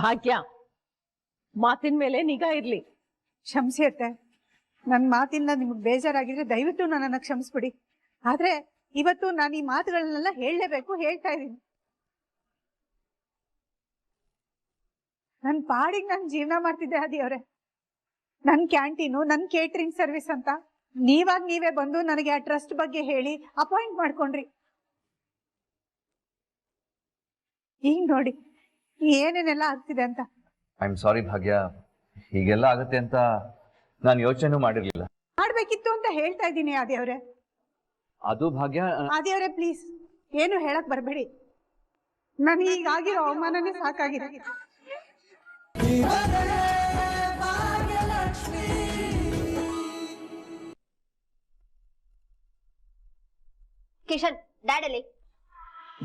ಭಾಗ್ಯ, ಮಾತಿನ ಮೇಲೆ ನಿಗಾ ಇರ್ಲಿ. ಕ್ಷಮಿಸಿ ಅತ್ತೆ, ನನ್ನ ಮಾತಿಂದ ನಿಮ್ಗೆ ಬೇಜಾರಾಗಿದ್ರೆ ದಯವಿಟ್ಟು ನನ್ನನ್ನು ಕ್ಷಮಿಸ್ಬಿಡಿ. ಆದ್ರೆ ಇವತ್ತು ನಾನು ಈ ಮಾತುಗಳನ್ನೆಲ್ಲ ಹೇಳಲೇಬೇಕು, ಹೇಳ್ತಾ ಇದ್ದೀನಿ. ನನ್ನ ಪಾಡಿಗೆ ನಾನು ಜೀವನ ಮಾಡ್ತಿದ್ದೆ ಆದಿಯವರೇ. ನನ್ನ ಕ್ಯಾಂಟೀನು, ನನ್ನ ಕೇಟರಿಂಗ್ ಸರ್ವಿಸ್ ಅಂತ ನೀವೇ ಬಂದು ನನಗೆ ಆ ಟ್ರಸ್ಟ್ ಬಗ್ಗೆ ಹೇಳಿ ಅಪಾಯಿಂಟ್ ಮಾಡ್ಕೊಂಡ್ರಿ. ಈಗ ನೋಡಿ ಏನೇನೆಲ್ಲ ಆಗ್ತಿದೆ ಅಂತ. ಐ ಆಮ್ ಸಾರಿ ಭಾಗ್ಯ, ಹೀಗೆಲ್ಲ ಆಗುತ್ತೆ ಅಂತ ನಾನು ಯೋಚನೆ ಮಾಡಿರ್ಲಿಲ್ಲ. ಮಾಡ್ಬೇಕಿತ್ತು ಅಂತ ಹೇಳ್ತಾ ಇದ್ದೀನಿ ಆದಿಯವರೇ. ಅದು ಭಾಗ್ಯ. ಆದಿಯವರೇ ಪ್ಲೀಸ್ ಏನು ಹೇಳಕ್ ಬರ್ಬೇಡಿ. ನಾನು ಈಗಾಗಿರೋ ಅವಮಾನನೇ ಸಾಕಾಗಿದೆ. ಕಿಶನ್, ಡ್ಯಾಡ್ ಅಲ್ಲಿ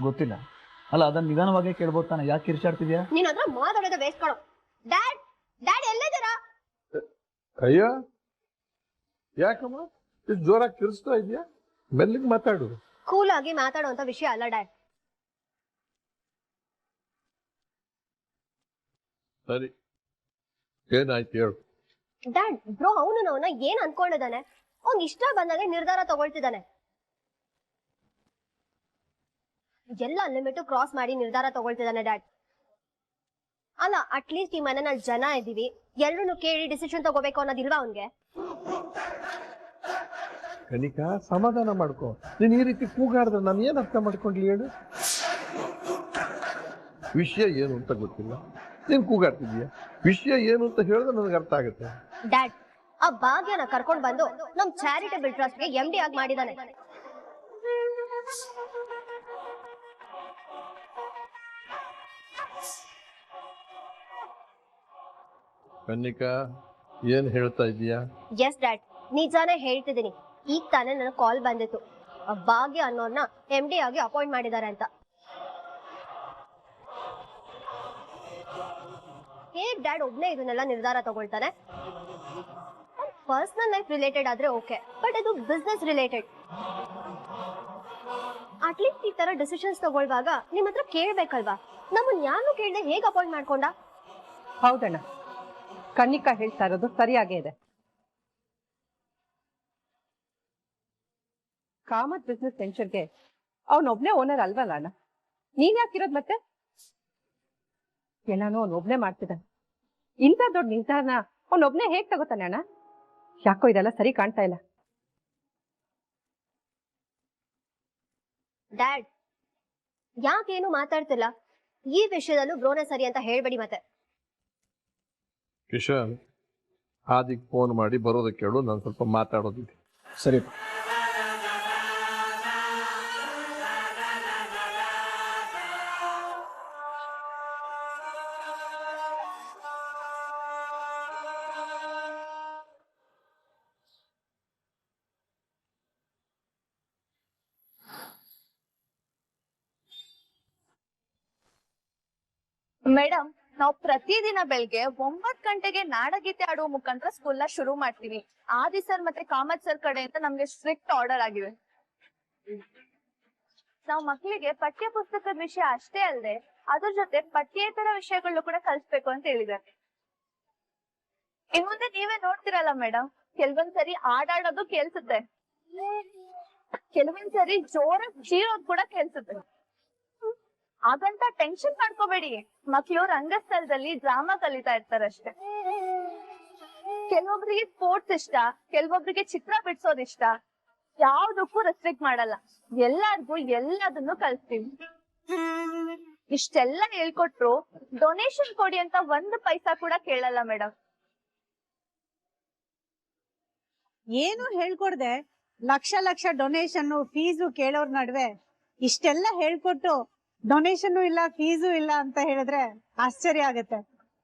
ಗೊತ್ತಿಲ್ಲ. ಅಲ್ಲ, ಅದನ್ನ ನಿಧಾನವಾಗಿ ಕೇಳ್ಬೋದು ತಾನೆ, ಯಾಕೆ ಕಿರ್ಚಾಡ್ತಿದ್ಯಾ? ನೀನ್ ಹತ್ರ ಮಾತಾಡೋದು ವೇಸ್ಟ್ ಕಣೋ. ಡ್ಯಾಡ್ ಡ್ಯಾಡ್ ಎಲ್ಲಿದ್ದೀರಾ? ಅಯ್ಯ, ಯಾಕಮ್ಮ ಇಷ್ಟು ಜೋರಾಗಿ ಕಿರಿಸ್ತಾ ಇದೆಯಾ? ಮೆಲ್ಲಿಗೆ ಮಾತಾಡು. ಕೂಲ್ ಆಗಿ ಮಾತಾಡುವಂತ ವಿಷಯ ಅಲ್ಲ ಡ್ಯಾಡ್. ಸರಿ, ಏನಾಯ್ತು ಹೇಳು. ಡ್ಯಾಡ್, ಬ್ರೋ ಅವನ ಏನ್ ಅನ್ಕೊಂಡಿದ್ದಾನೆ? ಅವ್ನ್ ಇಷ್ಟ ಬಂದಾಗ ನಿರ್ಧಾರ ತಗೊಳ್ತಿದ್ದಾನೆ. ಎಲ್ಲ ಲಿಮಿಟ್ ಕ್ರಾಸ್ ಮಾಡಿ ನಿರ್ಧಾರ ತಗೊಳ್ತಿದ್ದಾನೆ ಡ್ಯಾಡ್. ಅಲ್ಲ, ಅಟ್ಲೀಸ್ಟ್ ಈ ಮನೆಯಲ್ಲಿ ಜನ ಇದೀವಿ, ಎಲ್ಲರೂ ಕೇಳಿ ಡಿಸಿಷನ್ ತಗೋಬೇಕು ಅನ್ನೋದಿಲ್ವಾ ಅವನ್ಗೆ? ಕನಿಕಾ, ಸಮಾಧಾನ ಮಾಡ್ಕೊ. ನೀನ್ ಈ ರೀತಿ ಕೂಗಾಡಿದ್ರೆ ನಾನು ಏನ್ ಅರ್ಥ ಮಾಡ್ಕೊಂಡ್ಲಿ ಹೇಳು? ವಿಷಯ ಏನು ಅಂತ ಗೊತ್ತಿಲ್ಲ, ನೀನ್ ಕೂಗಾಡ್ತಿದ್ಯಾ. ವಿಷಯ ಏನು ಅಂತ ಹೇಳಿದ್ರೆ ನನಗೆ ಅರ್ಥ ಆಗುತ್ತೆ. ಡ್ಯಾಡ್, ಆ ಭಾಗ್ಯನ ಕರ್ಕೊಂಡ್ ಬಂದು ನಮ್ ಚಾರಿಟೇಬಲ್ ಟ್ರಸ್ಟ್ ಗೆ MD ಆಗಿ ಮಾಡಿದಾನೆ. ಕನ್ನಿಕಾ, ಏನ್ ಹೇಳ್ತಾ ಇದೀಯಾ? ಎಸ್ ಡ್ಯಾಡ್, ನಿಜಾನೇ ಹೇಳ್ತಿದ್ದೀನಿ. ಈಗ ತಾನೇ ನನಗೆ ಕಾಲ್ ಬಂದಿತ್ತು, ಆ ಭಾಗ್ಯ ಅನ್ನೋರ್ನ MD ಆಗಿ ಅಪಾಯಿಂಟ್ ಮಾಡಿದ್ದಾರೆ ಅಂತ. ಹೇಗ್ ಡ್ಯಾಡ್ ಒಬ್ನೇ ಇದನ್ನೆಲ್ಲ ನಿರ್ಧಾರ ತಗೊಳ್ತಾನೆ? ಪರ್ಸನಲ್ ಲೈಫ್ ರಿಲೇಟೆಡ್ ಆದ್ರೆ ಓಕೆ, ಬಟ್ ಇದು ಬಿಸ್ನೆಸ್ ರಿಲೇಟೆಡ್. ಅಟ್ಲೀಸ್ಟ್ ಈ ತರ ಡಿಸಿಷನ್ಸ್ ತಗೊಳ್ಳುವಾಗ ನಿಮ್ ಹತ್ರ ಕೇಳ್ಬೇಕಲ್ವಾ? ನಮ್ಮನ್ನ ಯಾರು ಕೇಳದೆ ಹೇಗ್ ಅಪಾಯಿಂಟ್ ಮಾಡ್ಕೊಂಡ? ಹೌದಣ್ಣ, ಕನ್ನಿಕಾ ಹೇಳ್ತಾ ಇರೋದು ಸರಿಯಾಗೇ ಇದೆ. ಕಾಮತ್ ಬಿಸ್ನೆಸ್ ವೆಂಚರ್ಗೆ ಅವನೊಬ್ನೇ ಓನರ್ ಅಲ್ವಲ್ಲ ಅಣ್ಣ? ನೀನ್ ಯಾಕಿರೋದ್ ಮತ್ತೆ? ಎಲ್ಲಾನು ಅವನೊಬ್ನೇ ಮಾಡ್ತಿದ್ದಾನೆ. ಇಂಥ ದೊಡ್ಡ ನಿರ್ಧಾರನ ಅವನೊಬ್ನೇ ಹೇಗ್ ತಗೋತಾನೆ ಅಣ್ಣ? ಯಾಕೋ ಇದೆಲ್ಲ ಸರಿ ಕಾಣ್ತಾ ಇಲ್ಲ. ಡ್ಯಾಡ್, ಯಾಕೇನು ಮಾತಾಡ್ತಿಲ್ಲ? ಈ ವಿಷಯದಲ್ಲೂ ಬ್ರೋನೇ ಸರಿ ಅಂತ ಹೇಳ್ಬೇಡಿ ಮತ್ತೆ. ಕಿಶನ್, ಆದಿಗ್ ಫೋನ್ ಮಾಡಿ ಬರೋದಕ್ಕೆ ಹೇಳು, ನಾನು ಸ್ವಲ್ಪ ಮಾತಾಡೋದಿದೆ. ಸರಿ. ಮೇಡಮ್, ನಾವು ಪ್ರತಿದಿನ ಬೆಳಗ್ಗೆ 9 ಗಂಟೆಗೆ ನಾಡಗೀತೆ ಆಡುವ ಮುಖಾಂತರ ಸ್ಕೂಲ್ ನ ಶುರು ಮಾಡ್ತೀವಿ. ಆದಿ ಸರ್ ಮತ್ತೆ ಕಾಮತ್ ಸರ್ ಕಡೆಯಿಂದ ನಮ್ಗೆ ಸ್ಟ್ರಿಕ್ಟ್ ಆರ್ಡರ್ ಆಗಿವೆ. ನಾವು ಮಕ್ಕಳಿಗೆ ಪಠ್ಯ ಪುಸ್ತಕದ ವಿಷಯ ಅಷ್ಟೇ ಅಲ್ಲದೆ ಅದ್ರ ಜೊತೆ ಪಠ್ಯೇತರ ವಿಷಯಗಳು ಕೂಡ ಕಲಿಸ್ಬೇಕು ಅಂತ ಹೇಳಿದ್ದಾರೆ. ಇನ್ ಮುಂದೆ ನೀವೇ ನೋಡ್ತಿರಲ್ಲ ಮೇಡಮ್, ಕೆಲವೊಂದ್ಸರಿ ಆಡಾಡೋದು ಕೇಳ್ಸುತ್ತೆ, ಕೆಲವೊಂದ್ಸರಿ ಜೋರಾಗಿ ಚೀರೋದು ಕೂಡ ಕೇಳ್ಸುತ್ತೆ. ಹಾಗಂತ ಟೆನ್ಷನ್ ಮಾಡ್ಕೋಬೇಡಿ, ಮಕ್ಳು ರಂಗಸ್ಥಳದಲ್ಲಿ ಡ್ರಾಮಾ ಕಲಿತಾ ಇರ್ತಾರಷ್ಟೇ. ಕೆಲವೊಬ್ರಿಗೆ ಸ್ಪೋರ್ಟ್ಸ್ ಇಷ್ಟ, ಕೆಲವೊಬ್ರಿಗೆ ಚಿತ್ರ ಬಿಡ್ಸೋದ್ ಇಷ್ಟ. ಯಾವ್ದಕ್ಕೂ ರೆಸ್ಟ್ರಿಕ್ಟ್ ಮಾಡಲ್ಲ, ಎಲ್ಲಾರ್ಗು ಎಲ್ಲದನ್ನು ಕಲಿಸ್ತೀವಿ. ಇಷ್ಟೆಲ್ಲ ಹೇಳ್ಕೊಟ್ರು ಡೊನೇಷನ್ ಕೊಡಿ ಅಂತ 1 ಪೈಸಾ ಕೂಡ ಕೇಳಲ್ಲ ಮೇಡಮ್. ಏನು ಹೇಳ್ಕೊಡ್ದೆ ಲಕ್ಷ ಲಕ್ಷ ಡೊನೇಷನ್ ಫೀಸು ಕೇಳೋರ್ ನಡುವೆ ಇಷ್ಟೆಲ್ಲ ಹೇಳ್ಕೊಟ್ಟು ಡೊನೇಷನ್ ಇಲ್ಲ, ಫೀಸು ಇಲ್ಲ ಅಂತ ಹೇಳಿದ್ರೆ ಆಶ್ಚರ್ಯ ಆಗುತ್ತೆ.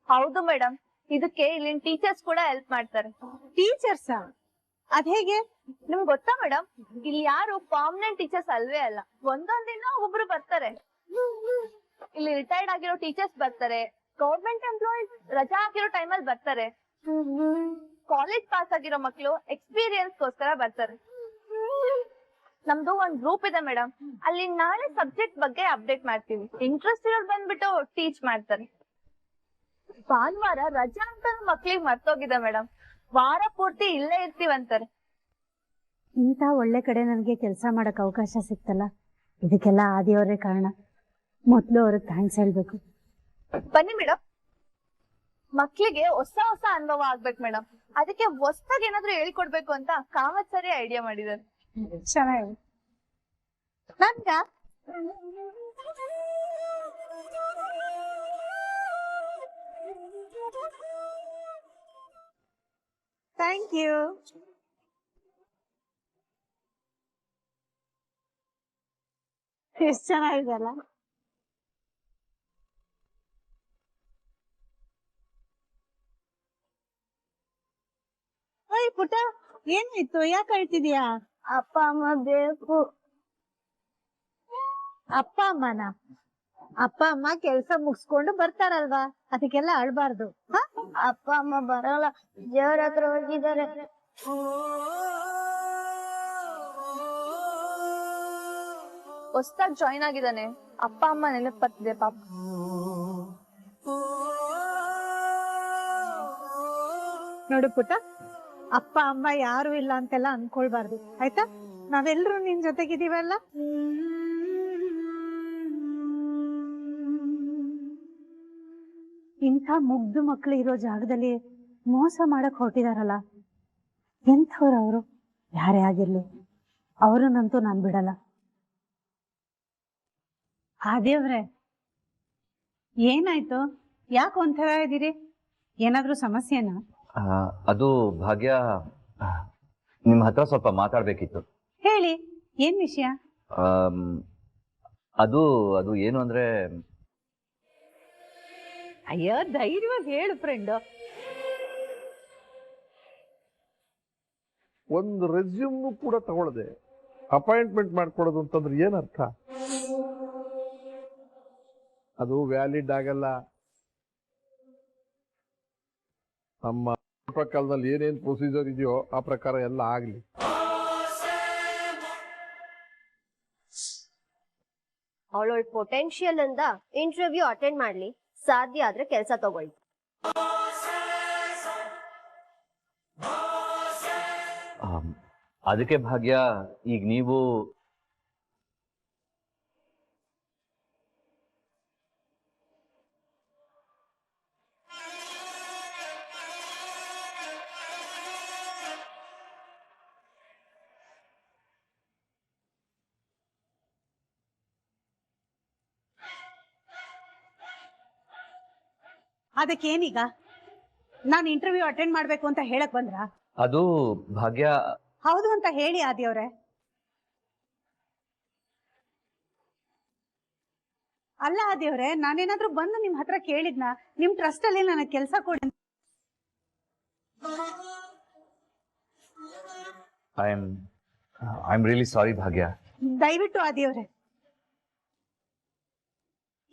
ಹೌದು ಮೇಡಮ್, ಇದಕ್ಕೆ ಇಲ್ಲಿನ ಟೀಚರ್ಸ್ ಕೂಡ ಹೆಲ್ಪ್ ಮಾಡ್ತಾರೆ. ಟೀಚರ್ಸ್ ಅದ್ ಹೇಗೆ? ನಿಮ್ಗೆ ಗೊತ್ತಾ ಮೇಡಮ್, ಇಲ್ಲಿ ಯಾರು ಪರ್ಮನೆಂಟ್ ಟೀಚರ್ಸ್ ಅಲ್ವೇ ಅಲ್ಲ, ಒಂದೊಂದ್ ದಿನ ಒಬ್ರು ಬರ್ತಾರೆ. ಇಲ್ಲಿ ರಿಟೈರ್ಡ್ ಆಗಿರೋ ಟೀಚರ್ಸ್ ಬರ್ತಾರೆ, ಗೌರ್ಮೆಂಟ್ ಎಂಪ್ಲಾಯೀಸ್ ರಜಾ ಆಗಿರೋ ಟೈಮಲ್ಲಿ ಬರ್ತಾರೆ, ಕಾಲೇಜ್ ಪಾಸ್ ಆಗಿರೋ ಮಕ್ಳು ಎಕ್ಸ್ಪೀರಿಯನ್ಸ್ ಗೋಸ್ಕರ ಬರ್ತಾರೆ. ನಮ್ದು ಒಂದ್ ಗ್ರೂಪ್ ಇದೆ ಮೇಡಮ್, ಅಲ್ಲಿ ನಾಳೆ ಸಬ್ಜೆಕ್ಟ್ ಬಗ್ಗೆ ಅಪ್ಡೇಟ್ ಮಾಡ್ತೀವಿ. ಇಂಟ್ರೆಸ್ಟ್ ಇರೋರು ಬಂದ್ಬಿಟ್ಟು ಟೀಚ್ ಮಾಡ್ತಾರೆ. ಭಾನುವಾರ ರಜಾ ಅಂತ ಮಕ್ಳಿಗೆ ಮರ್ತೋಗಿದೆ ಮೇಡಮ್. ವಾರ ಪೂರ್ತಿ ಇಲ್ಲೇ ಇರ್ತೀವಂತಾರೆ. ಇಂಥ ಒಳ್ಳೆ ಕಡೆ ನನಗೆ ಕೆಲಸ ಮಾಡಕ್ ಅವಕಾಶ ಸಿಕ್ತಲ್ಲ, ಇದಕ್ಕೆಲ್ಲ ಆದಿಯವರೇ ಕಾರಣ. ಮೊದ್ಲು ಅವ್ರಿಗೆ ಥ್ಯಾಂಕ್ಸ್ ಹೇಳ್ಬೇಕು. ಬನ್ನಿ ಮೇಡಮ್, ಮಕ್ಳಿಗೆ ಹೊಸ ಹೊಸ ಅನುಭವ ಆಗ್ಬೇಕು ಮೇಡಮ್. ಅದಕ್ಕೆ ಹೊಸದಾಗಿ ಏನಾದ್ರು ಹೇಳ್ಕೊಡ್ಬೇಕು ಅಂತ ಕಾಮತ್ ಸರಿ ಐಡಿಯಾ ಮಾಡಿದ್ದಾರೆ. ಚೆನ್ನಾಗಿ ನನ್ಗ ಥ್ಯಾಂಕ್ ಯು. ಎಷ್ಟು ಚೆನ್ನಾಗಿದೆಲ್ಲ. ಓಯ್ ಪುಟ್ಟ, ಏನಾಯ್ತು? ಯಾಕೆ ಅಳ್ತಿದ್ಯಾ? ಅಪ್ಪ ಅಮ್ಮ ಬೇಕು. ಅಪ್ಪ ಅಮ್ಮನ? ಅಪ್ಪ ಅಮ್ಮ ಕೆಲ್ಸ ಮುಗಿಸ್ಕೊಂಡು ಬರ್ತಾರಲ್ವಾ, ಅದಕ್ಕೆಲ್ಲ ಅಳ್ಬಾರ್ದು. ಅಪ್ಪ ಅಮ್ಮ ಬರಲ್ಲ, ದೇವ್ರ ಹತ್ರ ಹೋಗಿದ್ದಾರೆ. ಹೊಸದಾಗಿ ಜಾಯ್ನ್ ಆಗಿದ್ದಾನೆ, ಅಪ್ಪ ಅಮ್ಮ ನೆನಪು ಬರ್ತಿದೆ ಪಾಪ. ನೋಡು ಪುಟ್ಟ, ಅಪ್ಪ ಅಮ್ಮ ಯಾರು ಇಲ್ಲ ಅಂತೆಲ್ಲ ಅನ್ಕೊಳ್ಬಾರ್ದು ಆಯ್ತಾ. ನಾವೆಲ್ರೂ ನಿನ್ ಜೊತೆಗಿದೀವಲ್ಲ. ಇಂಥ ಮುಗ್ದು ಮಕ್ಳು ಇರೋ ಜಾಗದಲ್ಲಿ ಮೋಸ ಮಾಡಕ್ ಹೊರಟಿದಾರಲ್ಲ, ಎಂಥವ್ರು ಅವರು? ಯಾರೇ ಆಗಿರ್ಲಿ, ಅವ್ರನ್ನಂತೂ ನಾನ್ ಬಿಡಲ್ಲ. ಆ ದೇವ್ರೆ, ಏನಾಯ್ತು? ಯಾಕೆ ಒಂಥರ ಇದೀರಿ? ಏನಾದ್ರೂ ಸಮಸ್ಯೆನಾ? ಅದು ಭಾಗ್ಯ, ನಿಮ್ಮ ಹತ್ರ ಸ್ವಲ್ಪ ಮಾತಾಡ್ಬೇಕಿತ್ತು. ಹೇಳಿ, ಏನ್ ವಿಷಯ? ಅದು ಅದು ಏನು ಅಂದ್ರೆ, ಅಯ್ಯೋ ಧೈರ್ಯವಾಗಿ ಹೇಳು ಫ್ರೆಂಡ್. ಒಂದು ರೆಸ್ಯೂಮ್ ಕೂಡ ತಗೊಳ್ಳದೆ ಅಪಾಯಿಂಟ್ಮೆಂಟ್ ಮಾಡ್ಕೊಡೋದು ಅಂತಂದ್ರೆ ಏನರ್ಥ? ಅದು ವ್ಯಾಲಿಡ್ ಆಗಲ್ಲ. ನಮ್ಮ ಕಾಲದಲ್ಲಿ ಏನೇನ್ ಪ್ರೊಸೀಜರ್ ಇದೆಯೋ ಆ ಪ್ರಕಾರ ಎಲ್ಲ ಆಗ್ಲಿ. ಅವಳೊಳ ಪೊಟೆನ್ಶಿಯಲ್ ಇಂದ ಇಂಟರ್ವ್ಯೂ ಅಟೆಂಡ್ ಮಾಡ್ಲಿ, ಸಾಧ್ಯ ಆದ್ರೆ ಕೆಲಸ ತಗೊಳ್ಳಿ. ಅದಕ್ಕೆ ಭಾಗ್ಯ, ಈಗ ನೀವು ಅದಕ್ಕೇನೀಗ? ನಾನು ಇಂಟರ್ವ್ಯೂ ಅಟೆಂಡ್ ಮಾಡ್ಬೇಕು ಅಂತ ಹೇಳಕ್ ಬಂದ್ರ? ಅದು ಭಾಗ್ಯ, ಹೌದು ಅಂತ ಹೇಳಿ ಆದಿಯವ್ರೆ. ಅಲ್ಲ ಆದಿಯವ್ರೆ, ನಾನೇನಾದ್ರೂ ಬಂದು ನಿಮ್ ಹತ್ರ ಕೇಳಿದ್ನ ನಿಮ್ ಟ್ರಸ್ಟ್ ಅಲ್ಲಿ ನನಗೆ ಕೆಲಸ ಕೊಡಿ? ಐ ಆಮ್ ರಿಯಲಿ ಸಾರಿ ಭಾಗ್ಯ. ದಯವಿಟ್ಟು ಆದಿಯವ್ರೆ,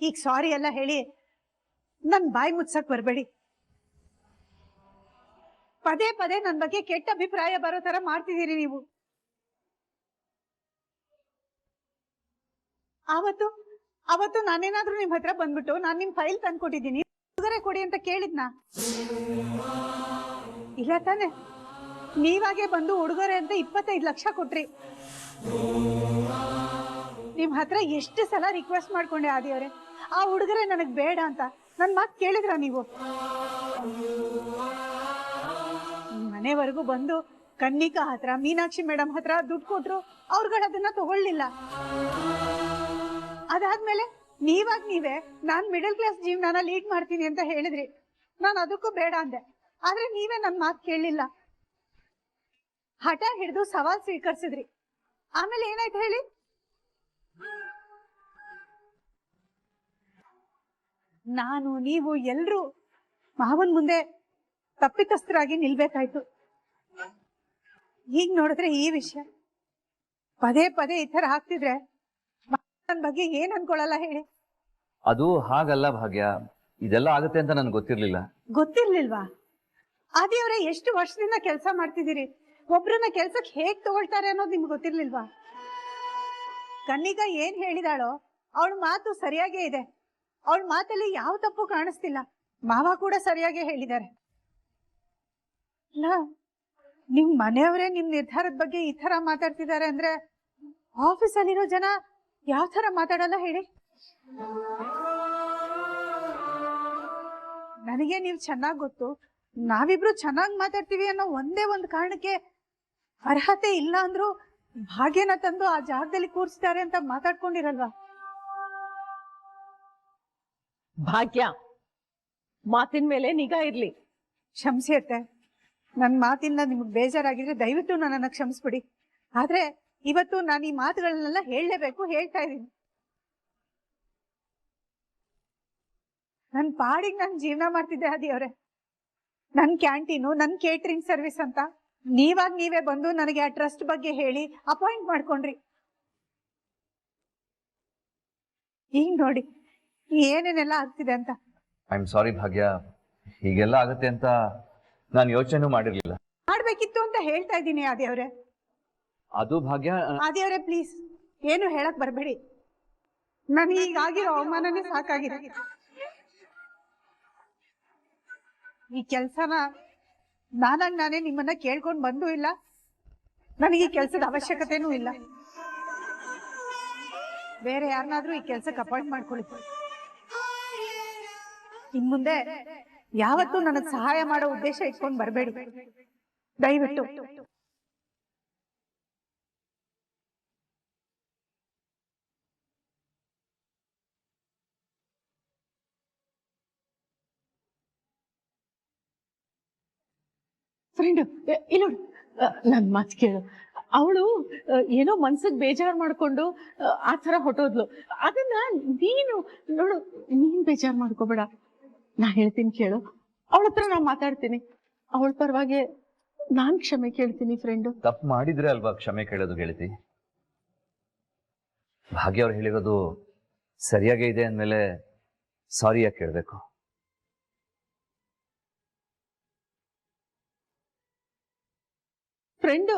ಈಗ ಸಾರಿ ಎಲ್ಲ ಹೇಳಿ ನನ್ ಬಾಯಿ ಮುಚ್ಚಕ್ ಬರ್ಬೇಡಿ. ಪದೇ ಪದೇ ನನ್ ಬಗ್ಗೆ ಕೆಟ್ಟ ಅಭಿಪ್ರಾಯ ಬರೋ ತರ ಮಾಡ್ತಿದ್ದೀರಿ ನೀವು. ಅವತ್ತು ನಾನೇನಾದ್ರೂ ನಿಮ್ ಹತ್ರ ಬಂದ್ಬಿಟ್ಟು ನಾನ್ ನಿಮ್ ಫೈಲ್ ತಂದ್ಕೊಟ್ಟಿದ್ದೀನಿ, ಉಡುಗೊರೆ ಕೊಡಿ ಅಂತ ಕೇಳಿದ್ನಾ? ಇಲ್ಲ ತಾನೆ? ನೀವಾಗೆ ಬಂದು ಉಡುಗೊರೆ ಅಂತ 25 ಲಕ್ಷ ಕೊಟ್ರಿ. ನಿಮ್ ಹತ್ರ ಎಷ್ಟು ಸಲ ರಿಕ್ವೆಸ್ಟ್ ಮಾಡ್ಕೊಂಡೆ ಆದಿಯವ್ರೆ, ಆ ಉಡುಗೊರೆ ನನಗ್ ಬೇಡ ಅಂತ. ನನ್ ಮಾತು ಕೇಳಿದ್ರ ನೀವು? ಮನೆವರೆಗೂ ಬಂದು ಕನ್ನಿಕಾ ಹತ್ರ, ಮೀನಾಕ್ಷಿ ಮೇಡಮ್ ಹತ್ರ ದುಡ್ಡು ಕೊಟ್ರು, ಅವ್ರುಗಳು ಅದನ್ನ ತಗೊಳ್ಳಿಲ್ಲ. ಅದಾದ್ಮೇಲೆ ನೀವೇ ನಾನ್ ಮಿಡಲ್ ಕ್ಲಾಸ್ ಜೀವನಾನ ಲೀಡ್ ಮಾಡ್ತೀನಿ ಅಂತ ಹೇಳಿದ್ರಿ. ನಾನು ಅದಕ್ಕೂ ಬೇಡ ಅಂದೆ, ಆದ್ರೆ ನೀವೇ ನನ್ ಮಾತು ಕೇಳಲಿಲ್ಲ. ಹಠ ಹಿಡಿದು ಸವಾಲ್ ಸ್ವೀಕರಿಸಿದ್ರಿ. ಆಮೇಲೆ ಏನಾಯ್ತು ಹೇಳಿ? ನಾನು ನೀವು ಎಲ್ರೂ ಮಾವನ್ ಮುಂದೆ ತಪ್ಪಿತಸ್ಥರಾಗಿ ನಿಲ್ಬೇಕಾಯ್ತು. ಈಗ ನೋಡಿದ್ರೆ ಈ ವಿಷಯ ಪದೇ ಪದೇ ಈ ತರ ಆಗ್ತಿದ್ರೆ ನನ್ ಬಗ್ಗೆ ಏನ್ ಅನ್ಕೊಳಲ್ಲ ಹೇಳಿ? ಅದು ಹಾಗಲ್ಲ ಭಾಗ್ಯ, ಇದೆಲ್ಲ ಆಗುತ್ತೆ ಅಂತ ನನ್ಗೆ ಗೊತ್ತಿರ್ಲಿಲ್ಲ. ಗೊತ್ತಿರ್ಲಿಲ್ವಾ? ಆದಿಯವರೇ, ಎಷ್ಟು ವರ್ಷದಿಂದ ಕೆಲಸ ಮಾಡ್ತಿದ್ದೀರಿ, ಒಬ್ರನ್ನ ಕೆಲ್ಸಕ್ಕೆ ಹೇಗ್ ತಗೊಳ್ತಾರೆ ಅನ್ನೋದು ನಿಮ್ಗೆ ಗೊತ್ತಿರ್ಲಿಲ್ವಾ? ಕನ್ನಿಕಾ ಏನ್ ಹೇಳಿದಾಳೋ ಅವಳ ಮಾತು ಸರಿಯಾಗೇ ಇದೆ. ಅವಳ ಮಾತಲ್ಲಿ ಯಾವ ತಪ್ಪು ಕಾಣಿಸ್ತಿಲ್ಲ. ಮಾವ ಕೂಡ ಸರಿಯಾಗಿ ಹೇಳಿದ್ದಾರೆ. ಅಲ್ಲ, ನಿಮ್ ಮನೆಯವರೇ ನಿಮ್ ನಿರ್ಧಾರದ ಬಗ್ಗೆ ಈ ತರ ಮಾತಾಡ್ತಿದ್ದಾರೆ ಅಂದ್ರೆ ಆಫೀಸಲ್ಲಿರೋ ಜನ ಯಾವ ತರ ಮಾತಾಡಲ್ಲ ಹೇಳಿ? ನನಗೆ ನೀವು ಚೆನ್ನಾಗ್ ಗೊತ್ತು, ನಾವಿಬ್ರು ಚೆನ್ನಾಗ್ ಮಾತಾಡ್ತೀವಿ ಅನ್ನೋ ಒಂದೇ ಒಂದು ಕಾರಣಕ್ಕೆ ಅರ್ಹತೆ ಇಲ್ಲ ಅಂದ್ರು ಭಾಗ್ಯನ ತಂದು ಆ ಜಾಗದಲ್ಲಿ ಕೂರಿಸಿದ್ದಾರೆ ಅಂತ ಮಾತಾಡ್ಕೊಂಡಿರಲ್ವಾ? ಭಾಗ್ಯ, ಮಾತಿನ ಮೇಲೆ ನಿಗಾ ಇರ್ಲಿ. ಕ್ಷಮಿಸಿ ಅತ್ತೆ, ನನ್ನ ಮಾತಿಂದ ನಿಮ್ಗೆ ಬೇಜಾರಾಗಿದ್ರೆ ದಯವಿಟ್ಟು ನನ್ನನ್ನು ಕ್ಷಮಿಸ್ಬಿಡಿ. ಆದ್ರೆ ಇವತ್ತು ನಾನು ಈ ಮಾತುಗಳನ್ನೆಲ್ಲ ಹೇಳಲೇಬೇಕು, ಹೇಳ್ತಾ ಇದ್ದೀನಿ. ನನ್ನ ಪಾಡಿಗೆ ನಾನು ಜೀವನ ಮಾಡ್ತಿದ್ದೆ ಆದಿಯವರೇ. ನನ್ನ ಕ್ಯಾಂಟೀನು, ನನ್ನ ಕೇಟರಿಂಗ್ ಸರ್ವಿಸ್ ಅಂತ ನೀವೇ ಬಂದು ನನಗೆ ಆ ಟ್ರಸ್ಟ್ ಬಗ್ಗೆ ಹೇಳಿ ಅಪಾಯಿಂಟ್ ಮಾಡ್ಕೊಂಡ್ರಿ. ಈಗ ನೋಡಿ ಏನೇನೆಲ್ಲ ಆಗ್ತಿದೆ ಅಂತ. ಐ ಆಮ್ ಸಾರಿ ಭಾಗ್ಯ, ಹೀಗೆಲ್ಲ ಆಗುತ್ತೆ ಅಂತ ನಾನು ಯೋಚನೆ ಮಾಡಿರ್ಲಿಲ್ಲ. ಮಾಡ್ಬೇಕಿತ್ತು ಅಂತ ಹೇಳ್ತಾ ಇದ್ದೀನಿ ಆದಿಯವರೇ. ಅದು ಭಾಗ್ಯ, ಆದಿಯವರೇ ಪ್ಲೀಸ್ ಏನು ಹೇಳಕ್ ಬರ್ಬೇಡಿ. ನನಗೆ ಈಗಾಗಿರೋ ಅವಮಾನನೇ ಸಾಕಾಗಿದೆ. ಈ ಕೆಲ್ಸನ ನಾನೇ ನಿಮ್ಮನ್ನ ಕೇಳ್ಕೊಂಡ್ ಬಂದೂ ಇಲ್ಲ, ನನಗೆ ಈ ಕೆಲ್ಸದ ಅವಶ್ಯಕತೆನೂ ಇಲ್ಲ. ಬೇರೆ ಯಾರನ್ನಾದ್ರೂ ಈ ಕೆಲ್ಸಕ್ಕೆ ಅಪಾಯಿಂಟ್ ಮಾಡ್ಕೊಳ್ಳಿ. ಇನ್ ಮುಂದೆ ಯಾವತ್ತೂ ನನಗ್ ಸಹಾಯ ಮಾಡೋ ಉದ್ದೇಶ ಇಟ್ಕೊಂಡ್ ಬರಬೇಡಿ ದಯವಿಟ್ಟು. ಫ್ರೆಂಡ್ ಇಲ್ಲ, ನನ್ ಮಾತು ಕೇಳು. ಅವಳು ಏನೋ ಮನ್ಸಿಗೆ ಬೇಜಾರು ಮಾಡ್ಕೊಂಡು ಆ ತರ ಹೊಟ್ಟೋದ್ಲು. ಅದನ್ನ ನೀನು ನೋಡು, ನೀನ್ ಬೇಜಾರು ಮಾಡ್ಕೋಬೇಡ. ನಾ ಹೇಳ್ತೀನಿ ಕೇಳು. ಅವಳ ಹತ್ರ ನಾ ಮಾತಾಡ್ತೀನಿ. ಅವಳ ಪರವಾಗಿ ನಾನ್ ಕ್ಷಮೆ ಕೇಳ್ತೀನಿ ಫ್ರೆಂಡು. ತಪ್ಪು ಮಾಡಿದ್ರೆ ಅಲ್ವಾ ಕ್ಷಮೆ ಕೇಳೋದು ಗೆಳತಿ? ಭಾಗ್ಯ ಅವ್ರು ಹೇಳಿರೋದು ಸರಿಯಾಗೇ ಇದೆ ಅಂದಮೇಲೆ ಸಾರಿ ಯಾಕೆ ಕೇಳಬೇಕು? ಫ್ರೆಂಡು